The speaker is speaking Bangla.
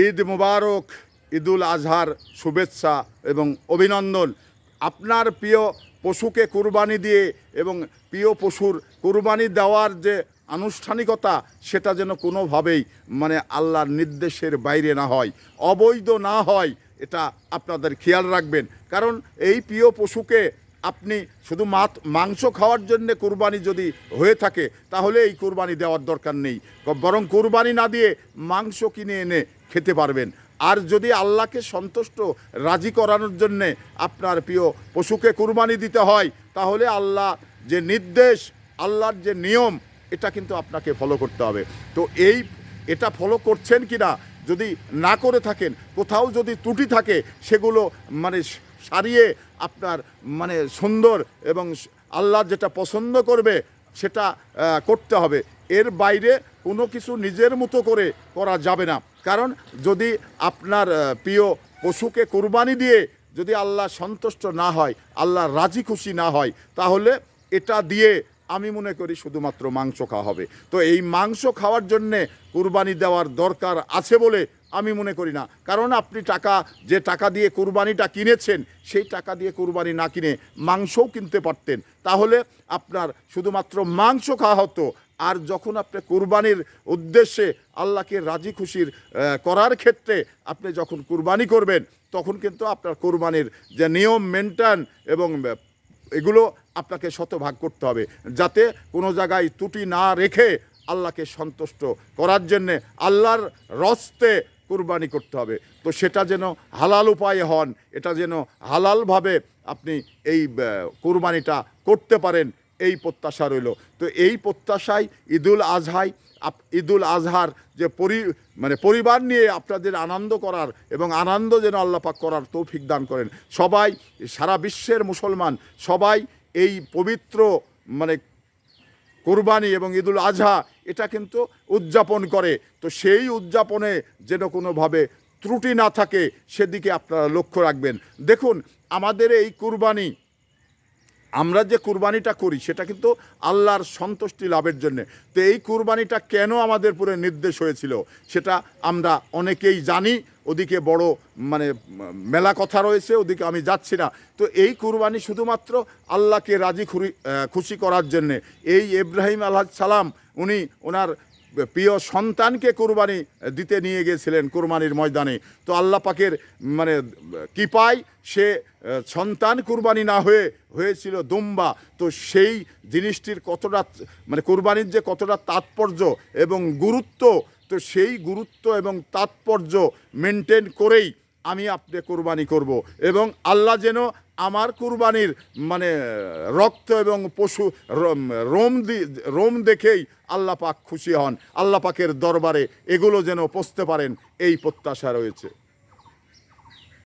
ঈদ মুবারক, ঈদুল আজহার শুভেচ্ছা এবং অভিনন্দন। আপনার প্রিয় পশুকে কুরবানি দিয়ে এবং প্রিয় পশুর কুরবানি দেওয়ার যে আনুষ্ঠানিকতা, সেটা যেন কোনোভাবেই আল্লাহর নির্দেশের বাইরে না হয়, অবৈধ না হয়, এটা আপনাদের খেয়াল রাখবেন। কারণ এই প্রিয় পশুকে আপনি শুধু মাংস খাওয়ার জন্যে কুরবানি যদি হয়ে থাকে, তাহলে এই কুরবানি দেওয়ার দরকার নেই, বরং কুরবানি না দিয়ে মাংস কিনে এনে খেতে পারবেন। আর যদি আল্লাহকে সন্তুষ্ট রাজি করানোর জন্যে আপনার প্রিয় পশুকে কুরবানি দিতে হয়, তাহলে আল্লাহ যে নির্দেশ, আল্লাহর যে নিয়ম, এটা কিন্তু আপনাকে ফলো করতে হবে। তো এটা ফলো করছেন কি না, যদি না করে থাকেন, কোথাও যদি ত্রুটি থাকে, সেগুলো সারিয়ে আপনার সুন্দর এবং আল্লাহ যেটা পছন্দ করবে সেটা করতে হবে। এর বাইরে কোনো কিছু নিজের মতো করে করা যাবে না। কারণ যদি আপনার প্রিয় পশুকে কুরবানি দিয়ে যদি আল্লাহ সন্তুষ্ট না হয়, আল্লাহ রাজি খুশি না হয়, তাহলে এটা দিয়ে আমি মনে করি শুধুমাত্র মাংস খাওয়া হবে। তো এই মাংস খাওয়ার জন্যে কুরবানি দেওয়ার দরকার আছে বলে আমি মনে করি না। কারণ আপনি যে টাকা দিয়ে কুরবানিটা কিনেছেন, সেই টাকা দিয়ে কুরবানি না কিনে মাংসও কিনতে পারতেন, তাহলে আপনার শুধুমাত্র মাংস খাওয়া হতো। আর যখন আপনি কুরবানির উদ্দেশ্যে আল্লাহকে রাজি খুশির করার ক্ষেত্রে আপনি যখন কুরবানি করবেন, তখন কিন্তু আপনার কুরবানির যে নিয়ম মেনটেন এবং এগুলো আপনাকে শতভাগ করতে হবে, যাতে কোনো জায়গায় ত্রুটি না রেখে আল্লাহকে সন্তুষ্ট করার জন্যে আল্লাহর রস্তে কুরবানি করতে হবে। তো সেটা যেন হালাল উপায়ে হন, এটা যেন হালালভাবে আপনি এই কুরবানিটা করতে পারেন, এই প্রত্যাশা রইল। তো এই প্রত্যাশায় ঈদুল আজহার যে পরিবার নিয়ে আপনাদের আনন্দ করার এবং আনন্দ যেন আল্লাহ পাক করার তৌফিক দান করেন। সবাই, সারা বিশ্বের মুসলমান সবাই এই পবিত্র কুরবানি এবং ঈদুল আজহা এটা কিন্তু উদযাপন করে। তো সেই উদযাপনে যেন কোনোভাবে ত্রুটি না থাকে, সেদিকে আপনারা লক্ষ্য রাখবেন। দেখুন, আমাদের এই কুরবানি, আমরা যে কুরবানিটা করি, সেটা কিন্তু আল্লাহর সন্তুষ্টি লাভের জন্যে। তো এই কুরবানিটা কেন আমাদের পুরো নির্দেশ হয়েছিল, সেটা আমরা অনেকেই জানি। ওদিকে বড় মেলা কথা রয়েছে, ওদিকে আমি যাচ্ছি না। তো এই কুরবানি শুধুমাত্র আল্লাহকে রাজি খুশি করার জন্যে। এই ইব্রাহিম আলাইহিস সালাম, উনি ওনার প্রিয় সন্তানকে কুরবানি দিতে নিয়ে গিয়েছিলেন কুরবানির ময়দানে। তো আল্লাহ পাকের কৃপায় সে সন্তান কুরবানি না হয়েছিল দুম্বা। তো সেই জিনিসটির কতটা কুরবানির যে কতটা তাৎপর্য এবং গুরুত্ব, তো সেই গুরুত্ব এবং তাৎপর্য মেনটেন করেই আমি আপনি কুরবানি করব। এবং আল্লাহ যেন আমার কুরবানির রক্ত এবং পশু রোম দেখেই আল্লাহ পাক খুশি হন, আল্লাহ পাকের দরবারে এগুলো যেন পৌঁছতে পারেন, এই প্রত্যাশা রয়েছে।